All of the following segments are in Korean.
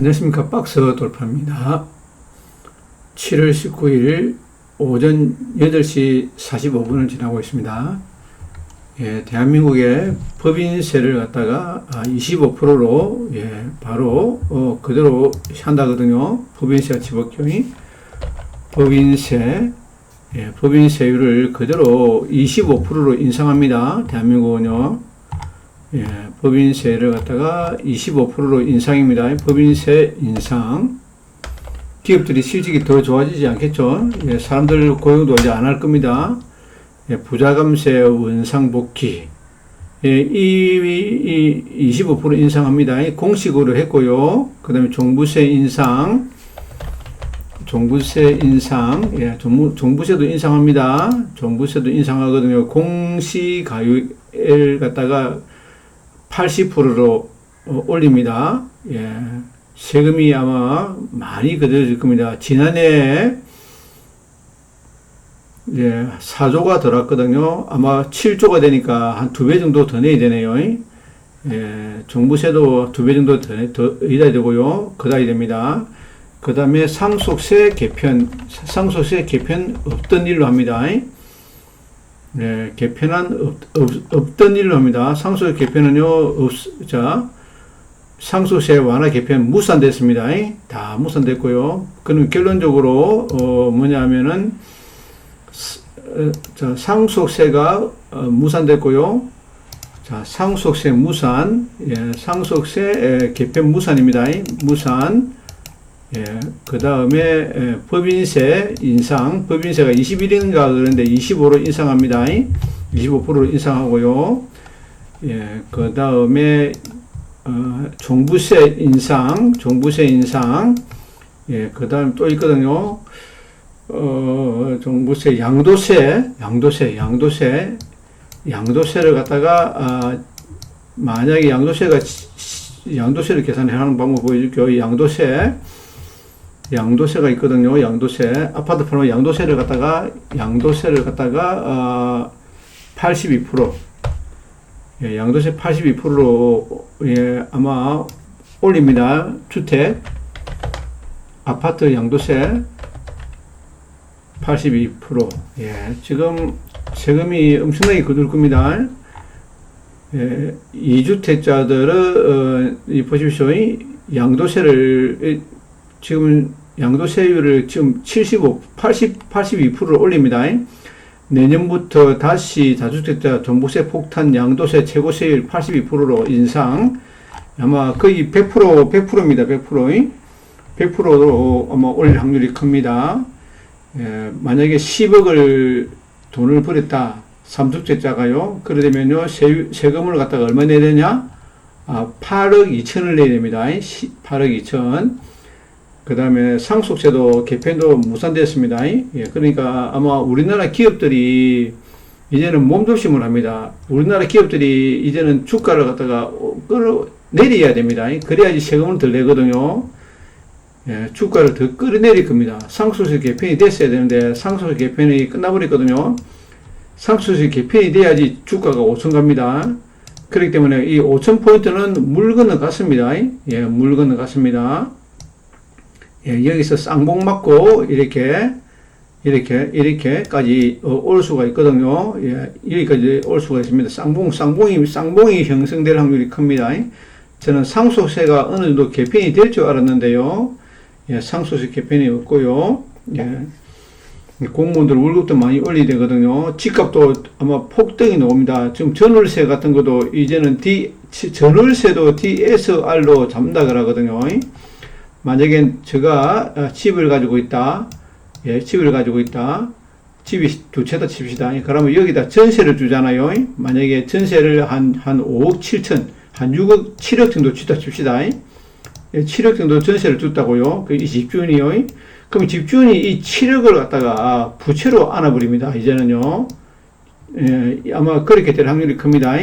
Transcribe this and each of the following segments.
안녕하십니까. 박스 돌파입니다. 7월 19일 오전 8시 45분을 지나고 있습니다. 대한민국의 법인세를 갖다가 25%로 바로 그대로 한다거든요. 법인세가 집업경이 법인세율을 그대로 25%로 인상합니다. 대한민국은요. 법인세를 갖다가 25%로 인상입니다. 법인세 인상. 기업들이 실직이 더 좋아지지 않겠죠. 사람들 고용도 이제 안 할 겁니다. 부자감세 원상복귀. 이 25% 인상합니다. 공식으로 했고요. 그 다음에 종부세 인상. 종부세도 인상합니다. 종부세도 인상하거든요. 공시가율을 갖다가 80%로 올립니다. 세금이 아마 많이 그대로질 겁니다. 지난해 4조가 들어왔거든요. 아마 7조가 되니까 한 2배 정도 더 내야 되네요. 종부세도 2배 정도 더 내야 되고요. 그 다이 됩니다. 그 다음에 상속세 개편 없던 일로 합니다. 개편한 없던 일로 합니다. 상속세 개편은요, 상속세 완화 개편 무산됐습니다. 다 무산됐고요. 그럼 결론적으로, 뭐냐면은, 상속세가 무산됐고요. 상속세 무산, 상속세 개편 무산입니다. 무산. 그 다음에 법인세 인상, 법인세가 21인가 그런데 25로 인상합니다. 25%로 인상하고요. 그 다음에 종부세 인상, 그 다음 또 있거든요. 종부세, 양도세를 갖다가 만약에 양도세를 계산하는 방법 보여줄게요. 양도세가 있거든요. 아파트 팔면 양도세를 갖다가 82%. 양도세 82%로 아마 올립니다. 주택 아파트 양도세 82%. 지금 세금이 엄청나게 거둘 겁니다. 2주택자들은 보십시오. 양도세율을 지금 82%를 올립니다. 내년부터 다시 다주택자 종부세 폭탄 양도세 최고세율 82%로 인상. 아마 거의 100%입니다. 100%로 아마 올릴 확률이 큽니다. 만약에 10억을 돈을 벌였다. 3주택자가요. 그러면요, 세금을 갖다가 얼마 내야 되냐? 8억 2천을 내야 됩니다. 8억 2천. 그 다음에 상속세도 개편도 무산됐습니다. 그러니까 아마 우리나라 기업들이 이제는 몸조심을 합니다. 우리나라 기업들이 이제는 주가를 갖다가 끌어내려야 됩니다. 그래야지 세금을 덜 내거든요. 주가를 더 끌어내릴 겁니다. 상속세 개편이 됐어야 되는데 상속세 개편이 끝나버렸거든요. 상속세 개편이 돼야지 주가가 5천 갑니다. 그렇기 때문에 이 5,000포인트는 물 건너갔습니다. 물 건너갔습니다. 여기서 쌍봉 맞고 이렇게까지 올 수가 있거든요. 여기까지 올 수가 있습니다. 쌍봉이 형성될 확률이 큽니다. 저는 상속세가 어느 정도 개편이 될 줄 알았는데요. 상속세 개편이 없고요. 공무원들 월급도 많이 올려야 되거든요. 집값도 아마 폭등이 나옵니다. 지금 전월세 같은 것도 이제는 전월세도 DSR로 잡는다 그러거든요. 만약에 제가 집을 가지고 있다. 집이 두 채다 칩시다. 그러면 여기다 전세를 주잖아요. 만약에 전세를 한 5억 7천, 한 6억, 7억 정도 주다 칩시다. 7억 정도 전세를 줬다고요. 이 집주인이요. 그럼 집주인이 이 7억을 갖다가 부채로 안아버립니다. 이제는요. 아마 그렇게 될 확률이 큽니다.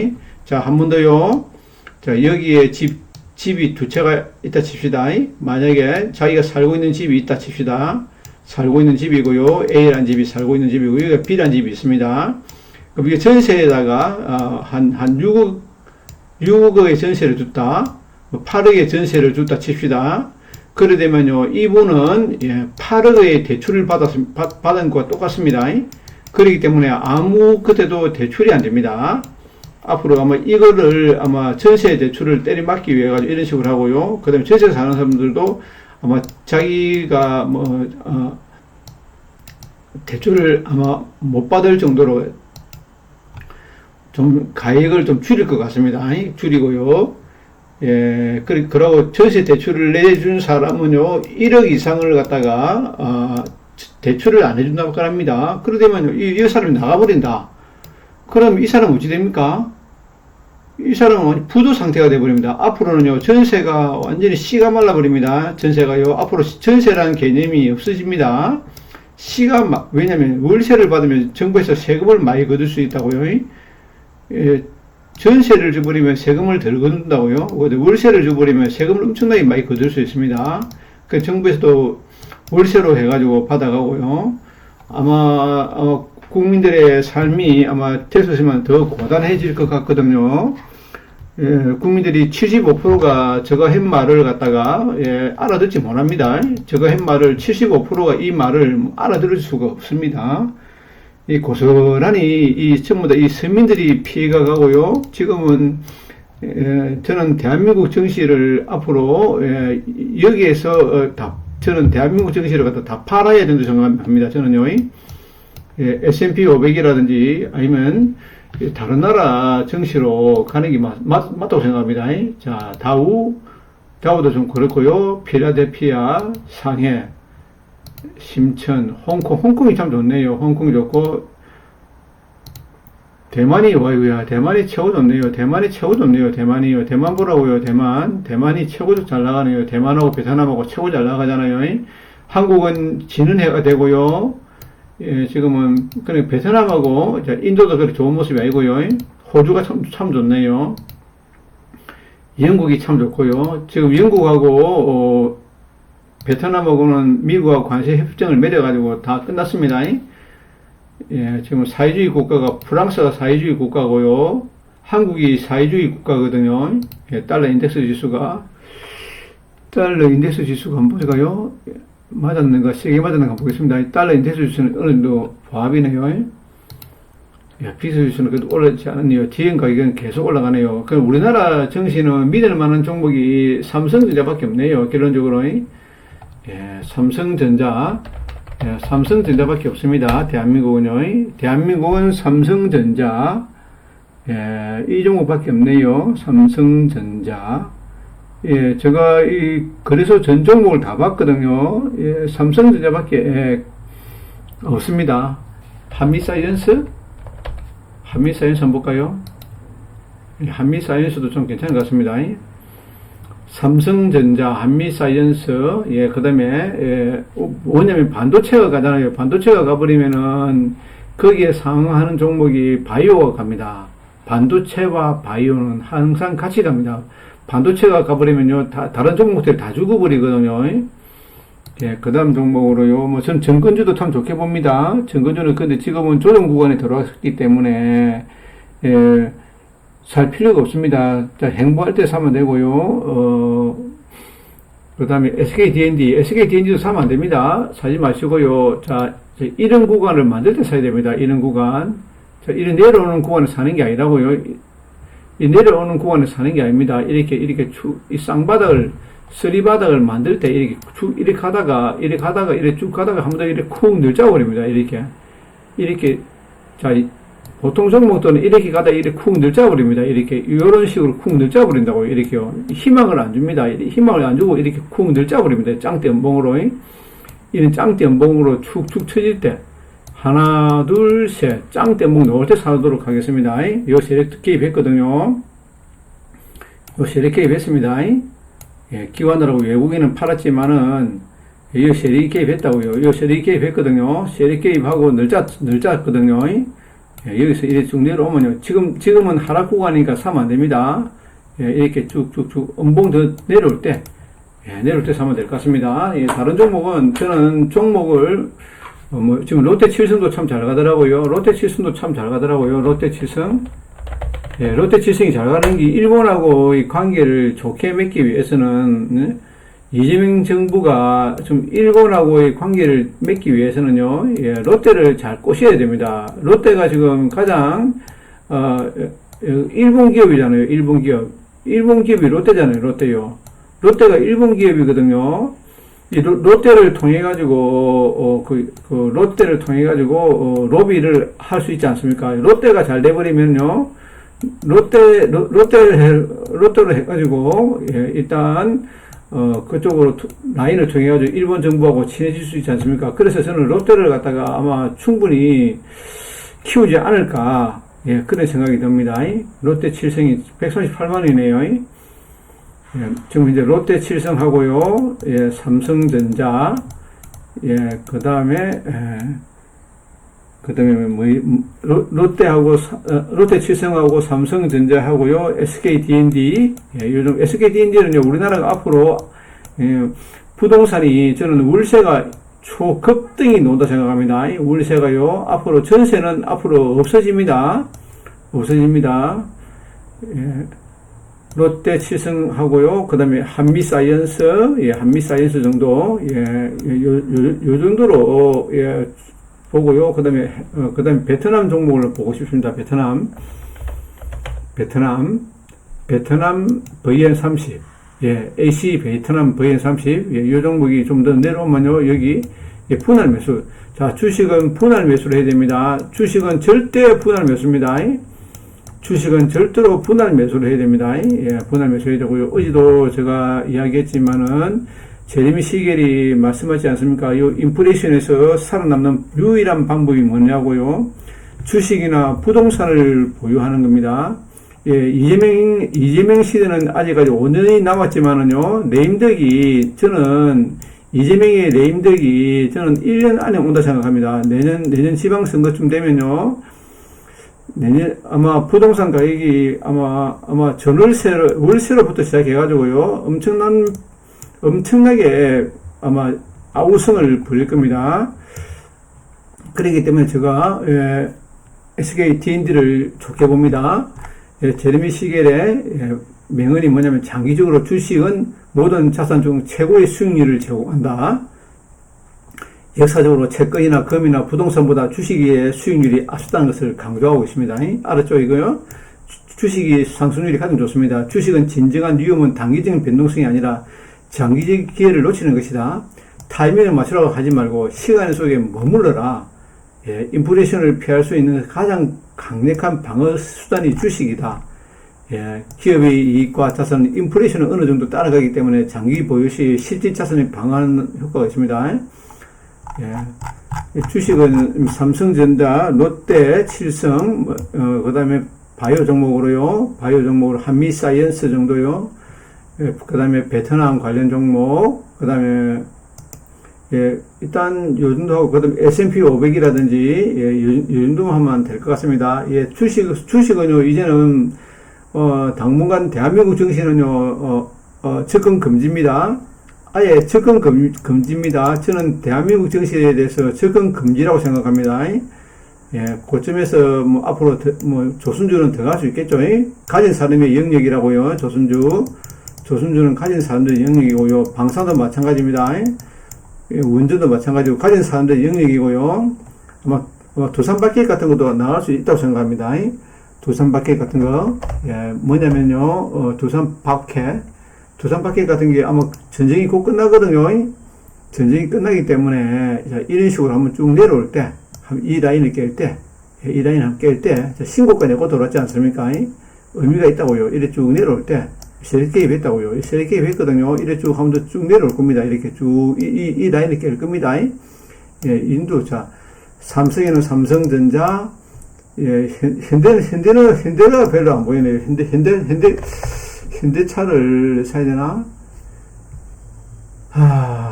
자, 한 번 더요. 자, 여기에 집이 두 채가 있다 칩시다. 만약에 자기가 살고 있는 집이 있다 칩시다. 살고 있는 집이고요. A라는 집이 살고 있는 집이고, 여기가 B라는 집이 있습니다. 그럼 이게 전세에다가, 한 6억의 전세를 줬다. 8억의 전세를 줬다 칩시다. 그래 되면요, 이분은 8억의 대출을 받은 것과 똑같습니다. 그렇기 때문에 아무 그때도 대출이 안 됩니다. 앞으로 아마 이거를 아마 전세 대출을 때려막기 위해 가지고 이런 식으로 하고요. 그 다음에 전세 사는 사람들도 아마 자기가 대출을 아마 못 받을 정도로 좀 가액을 좀 줄일 것 같습니다. 줄이고요. 그러고 전세 대출을 내준 사람은요, 1억 이상을 갖다가, 대출을 안 해준다고 합니다. 그러면 이 사람이 나가버린다. 그럼 이 사람은 어찌 됩니까? 이 사람은 부도 상태가 되어버립니다. 앞으로는요, 전세가 완전히 씨가 말라버립니다. 전세가요, 앞으로 전세라는 개념이 없어집니다. 왜냐면 월세를 받으면 정부에서 세금을 많이 거둘 수 있다고요. 전세를 줘버리면 세금을 덜 거둔다고요. 월세를 줘버리면 세금을 엄청나게 많이 거둘 수 있습니다. 그 정부에서도 월세로 해가지고 받아가고요. 아마 국민들의 삶이 아마 됐었으면 더 고단해질 것 같거든요. 국민들이 75%가 제가 한 말을 갖다가 알아듣지 못합니다. 제가 한 말을 75%가 이 말을 알아들을 수가 없습니다. 이 고스란히 전부 다 이 서민들이 피해가 가고요. 지금은 저는 대한민국 정시를 앞으로 여기에서 저는 대한민국 정시를 갖다 다 팔아야 된다고 생각합니다. 저는요. S&P 500이라든지 아니면 다른 나라 정시로 가는 게 맞다고 생각합니다. 자, 다우도 좀 그렇고요. 필라델피아, 상해, 심천, 홍콩이 참 좋네요. 홍콩 좋고, 대만이 최고 좋네요. 대만이요. 대만 보라고요. 대만이 최고 잘 나가네요. 대만하고 베트남하고 최고 잘 나가잖아요. 한국은 지는 해가 되고요. 지금은, 그냥 베트남하고, 인도도 그렇게 좋은 모습이 아니고요. 호주가 참 좋네요. 영국이 참 좋고요. 지금 영국하고, 베트남하고는 미국하고 관세 협정을 맺어가지고 다 끝났습니다. 지금 사회주의 국가가, 프랑스가 사회주의 국가고요. 한국이 사회주의 국가거든요. 달러 인덱스 지수가 한번 볼까요? 맞았는가, 세게 맞았는가 보겠습니다. 달러 인덱스 지수는 어느 정도 보합이네요. 비스 지수는 그래도 올라가지 않았네요. 디엔 가격은 계속 올라가네요. 그럼 우리나라 정시는 믿을 만한 종목이 삼성전자밖에 없네요. 결론적으로. 삼성전자밖에 없습니다. 대한민국은 삼성전자, 이 종목밖에 없네요. 삼성전자. 제가 그래서 전 종목을 다 봤거든요. 삼성전자밖에 없습니다. 한미사이언스 한번 볼까요? 한미사이언스도 좀 괜찮은 것 같습니다. 삼성전자, 한미사이언스, 그 다음에, 뭐냐면 반도체가 가잖아요. 반도체가 가버리면은, 거기에 상응하는 종목이 바이오가 갑니다. 반도체와 바이오는 항상 같이 갑니다. 반도체가 가버리면요, 다른 종목들이 다 죽어버리거든요. 그 다음 종목으로요, 전 정건주도 참 좋게 봅니다. 정건주는 근데 지금은 조정 구간에 들어왔기 때문에, 살 필요가 없습니다. 자, 행보할 때 사면 되고요. 그 다음에 SKDND도 사면 안 됩니다. 사지 마시고요. 자, 이런 구간을 만들 때 사야 됩니다. 이런 구간. 자, 이런 내려오는 구간을 사는 게 아니라고요. 이 내려오는 구간을 사는 게 아닙니다. 이렇게 이 쌍바닥을, 쓰리바닥을 만들 때 이렇게 가다가 쭉 가다가 한 번 더 이렇게 쿵 늘짜버립니다. 이렇게, 자, 보통 종목들은 이렇게 가다 이렇게 쿵 늘짜버립니다. 이런 식으로 쿵 늘짜버린다고요. 이렇게요. 희망을 안 줍니다. 희망을 안 주고 이렇게 쿵 늘짜버립니다. 짱대 연봉으로. 이런 짱대 연봉으로 축축 쳐질 때. 하나, 둘, 셋. 짱대 연봉 넣을 때 사도록 하겠습니다. 요 세력 개입했거든요. 요 세력 개입했습니다. 기관으로 외국인은 팔았지만은, 요 세력 개입했다고요. 요 세력 개입했거든요. 세력 개입하고 늘짰거든요. 여기서 이렇게 쭉 내려오면요. 지금은 하락 구간이니까 사면 안 됩니다. 이렇게 쭉쭉쭉 음봉 더 내려올 때 사면 될 것 같습니다. 다른 종목은, 저는 종목을, 지금 롯데칠성도 참 잘 가더라고요. 롯데칠성이 잘 가는 게 일본하고 이 관계를 좋게 맺기 위해서는, 이재명 정부가 좀 일본하고의 관계를 맺기 위해서는요, 예, 롯데를 잘 꼬셔야 됩니다. 롯데가 지금 가장, 일본 기업이잖아요, 일본 기업. 일본 기업이 롯데잖아요, 롯데요. 롯데가 일본 기업이거든요. 이 롯데를 통해가지고, 롯데를 통해가지고, 로비를 할 수 있지 않습니까? 롯데가 잘 돼버리면요, 롯데로 해가지고, 예, 일단, 그쪽으로 라인을 통해가지고 일본 정부하고 친해질 수 있지 않습니까? 그래서 저는 롯데를 갖다가 아마 충분히 키우지 않을까, 예, 그런 생각이 듭니다. 롯데 7성이 138만원이네요. 예, 지금 이제 롯데 7성하고요, 예, 삼성전자, 예, 그 다음에 롯데하고, 롯데 7성하고 삼성전자하고요, SK D&D, 예, 요즘 SK D&D는요, 우리나라가 앞으로, 예, 부동산이 저는 월세가 초급등이 논다 생각합니다. 월세가요, 앞으로 전세는 앞으로 없어집니다. 예. 롯데 7성하고요. 그 다음에 한미사이언스, 예, 한미사이언스 정도, 예, 요 정도로, 예, 보고요. 그 다음에, 베트남 종목을 보고 싶습니다. 베트남 VN30. 예, AC 베트남 VN30. 예, 요 종목이 좀 더 내려오면요. 여기, 예, 분할 매수. 자, 주식은 분할 매수를 해야 됩니다. 주식은 절대 분할 매수입니다. 주식은 절대로 분할 매수를 해야 됩니다. 예, 분할 매수 해야 되고요. 어제도 제가 이야기했지만은, 제레미 시겔이 말씀하지 않습니까? 요 인플레이션에서 살아남는 유일한 방법이 뭐냐고요? 주식이나 부동산을 보유하는 겁니다. 예, 이재명 시대는 아직까지 5년이 남았지만은요, 저는, 이재명의 레임덕이 저는 1년 안에 온다 생각합니다. 내년 지방선거쯤 되면요, 아마 부동산 가격이 아마 월세로부터 시작해가지고요, 엄청나게 아마 아우성을 부릴 겁니다. 그렇기 때문에 제가, 예, SK D&D를 좋게 봅니다. 예, 제레미 시겔의, 예, 명언이 뭐냐면 장기적으로 주식은 모든 자산 중 최고의 수익률을 제공한다. 역사적으로 채권이나 금이나 부동산보다 주식의 수익률이 앞섰다는 것을 강조하고 있습니다. 알았죠, 이거요? 주식이 상승률이 가장 좋습니다. 주식은 진정한 위험은 단기적인 변동성이 아니라 장기적 기회를 놓치는 것이다. 타이밍을 맞추라고 하지 말고 시간 속에 머물러라. 예, 인플레이션을 피할 수 있는 가장 강력한 방어 수단이 주식이다. 예, 기업의 이익과 자산은 인플레이션을 어느 정도 따라가기 때문에 장기 보유 시 실질 자산을 방어하는 효과가 있습니다. 예, 주식은 삼성전자, 롯데, 칠성, 그 다음에 바이오 종목으로 한미사이언스 정도요. 예, 그 다음에 베트남 관련 종목, 그 다음에, 예, 일단 요 정도 하고, 그 다음에 S&P 500이라든지, 예, 요 정도 하면 될 것 같습니다. 예, 주식은요, 이제는, 당분간 대한민국 증시는요, 접근 금지입니다. 아예 접근 금지입니다. 저는 대한민국 증시에 대해서 접근 금지라고 생각합니다. 예, 그쯤에서 뭐 앞으로 조선주는 더 갈 수 있겠죠. 가진 사람의 영역이라고요. 조선주는 가진 사람들의 영역이고요. 방사도 마찬가지입니다. 예, 운전도 마찬가지고 가진 사람들의 영역이고요. 아마 두산바켓 같은 것도 나갈 수 있다고 생각합니다. 두산바켓 같은 거, 예, 뭐냐면요, 두산바켓 같은 게 아마 전쟁이 곧 끝나거든요. 전쟁이 끝나기 때문에, 자, 이런 식으로 한번 쭉 내려올 때, 이 라인을 깰 때, 이 라인을 한번 깰 때, 신고가 내고 돌았지 않습니까? 의미가 있다고요. 이렇게 쭉 내려올 때, 세력 개입 했다고요. 세력 개입 했거든요. 이렇게 쭉 하면 쭉 내려올 겁니다. 이렇게 쭉, 이 라인을 깰 겁니다. 예, 인도, 자, 삼성에는 삼성전자, 예, 현대가 별로 안 보이네요. 현대차를 사야 되나?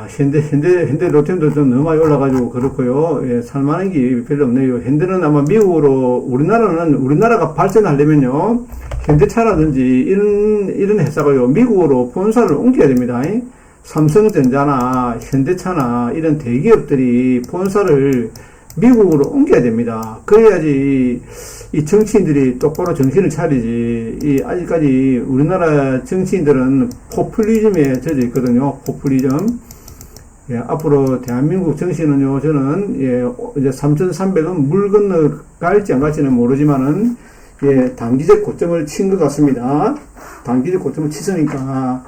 현대 로템도 좀 너무 많이 올라가지고 그렇고요. 예, 살만한 게 별로 없네요. 현대는 아마 미국으로, 우리나라가 발전하려면요, 현대차라든지 이런 회사가요, 미국으로 본사를 옮겨야 됩니다. 삼성전자나 현대차나 이런 대기업들이 본사를 미국으로 옮겨야 됩니다. 그래야지 이 정치인들이 똑바로 정신을 차리지. 이 아직까지 우리나라 정치인들은 포퓰리즘에 젖어 있거든요. 포퓰리즘. 예, 앞으로 대한민국 정치는요, 저는, 이제 3,300은 물 건너갈지 안 갈지는 모르지만은, 단기적 고점을 친 것 같습니다. 단기적 고점을 치으니까,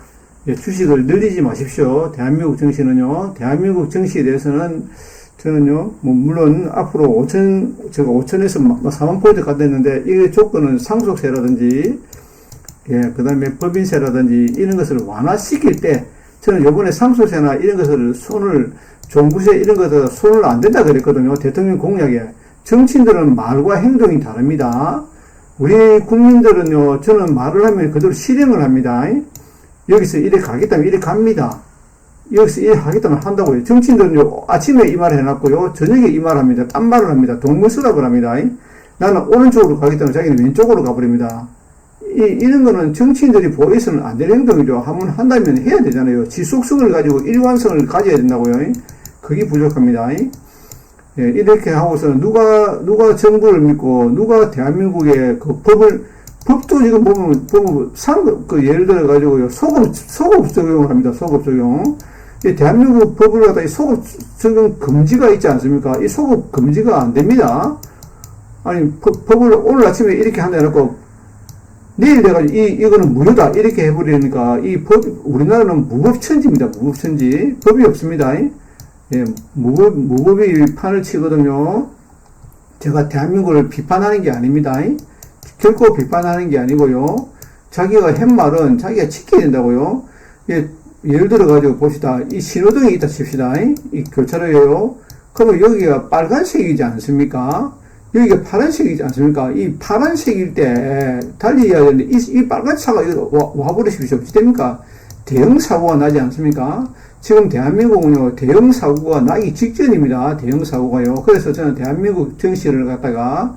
주식을 늘리지 마십시오. 대한민국 정치는요, 대한민국 정치에 대해서는, 저는요, 물론 앞으로 5천에서 4만 포인트 갔댔는데, 이 조건은 상속세라든지, 그 다음에 법인세라든지, 이런 것을 완화시킬 때, 저는 요번에 상속세나 이런 것을 종부세 이런 것을 손을 안 댄다 그랬거든요. 대통령 공약에. 정치인들은 말과 행동이 다릅니다. 우리 국민들은요, 저는 말을 하면 그대로 실행을 합니다. 여기서 이래 가겠다면 이래 갑니다. 여기서 이래 하겠다면 한다고요. 정치인들은요, 아침에 이 말 해놨고요, 저녁에 이 말 합니다. 딴 말을 합니다. 동문서답을 합니다. 나는 오른쪽으로 가겠다면 자기는 왼쪽으로 가버립니다. 이런 거는 정치인들이 보여서는 안 되는 행동이죠. 한다면 해야 되잖아요. 지속성을 가지고 일관성을 가져야 된다고요. 그게 부족합니다. 이렇게 하고서는 누가 정부를 믿고, 누가 대한민국의 그 법도 지금 보면, 예를 들어 가지고요. 소급 적용을 합니다. 소급 적용. 대한민국 법을 갖다 이 소급 적용 금지가 있지 않습니까? 이 소급 금지가 안 됩니다. 아니, 법을 오늘 아침에 이렇게 한다 해놓고, 내일 돼가지고, 이거는 무효다. 이렇게 해버리니까, 우리나라는 무법천지입니다. 무법천지. 법이 없습니다. 무법이 판을 치거든요. 제가 대한민국을 비판하는 게 아닙니다. 결코 비판하는 게 아니고요. 자기가 한 말은 자기가 지켜야 된다고요. 예를 들어가지고 봅시다. 이 신호등이 있다 칩시다. 이 교차로에요. 그러면 여기가 빨간색이지 않습니까? 여기가 파란색이지 않습니까? 이 파란색일 때 달려야 되는데, 이 빨간 차가 와버리십시오. 어찌 됩니까? 대형 사고가 나지 않습니까? 지금 대한민국은요, 대형 사고가 나기 직전입니다. 대형 사고가요. 그래서 저는 대한민국 정치를 갖다가,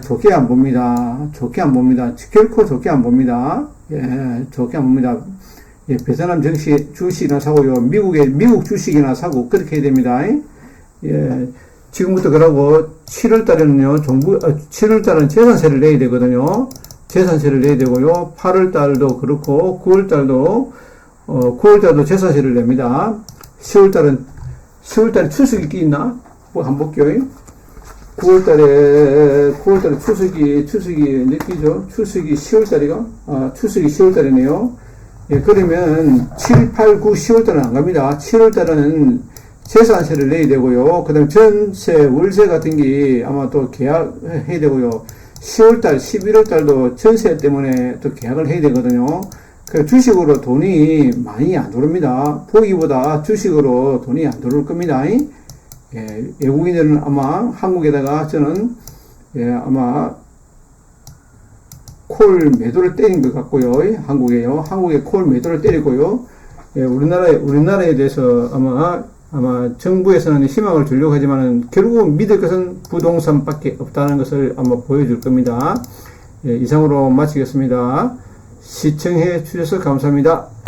좋게 안 봅니다. 좋게 안 봅니다. 결코 좋게 안 봅니다. 좋게 안 봅니다. 베트남 주식이나 사고요. 미국 주식이나 사고, 그렇게 해야 됩니다. 지금부터 그러고 7월 달에는요, 7월 달은 재산세를 내야 되거든요. 재산세를 내야 되고요. 8월 달도 그렇고, 9월 달도, 9월 달도 재산세를 냅니다. 10월 달에 추석이 끼있나? 한번 볼게요. 9월 달에 추석이 몇 끼죠? 추석이 10월 달이가? 추석이 10월 달이네요. 그러면 7, 8, 9, 10월 달은 안 갑니다. 7월 달은 재산세를 내야 되고요. 그 다음 전세, 월세 같은 게 아마 또 계약해야 되고요. 10월달, 11월달도 전세 때문에 또 계약을 해야 되거든요. 그 주식으로 돈이 많이 안 들어옵니다. 보기보다 주식으로 돈이 안 들어올 겁니다. 외국인들은 아마 한국에다가 저는 아마 콜 매도를 때린 것 같고요. 한국에 콜 매도를 때리고요. 우리나라에 대해서 아마 정부에서는 희망을 주려고 하지만은 결국 믿을 것은 부동산밖에 없다는 것을 아마 보여줄 겁니다. 이상으로 마치겠습니다. 시청해 주셔서 감사합니다.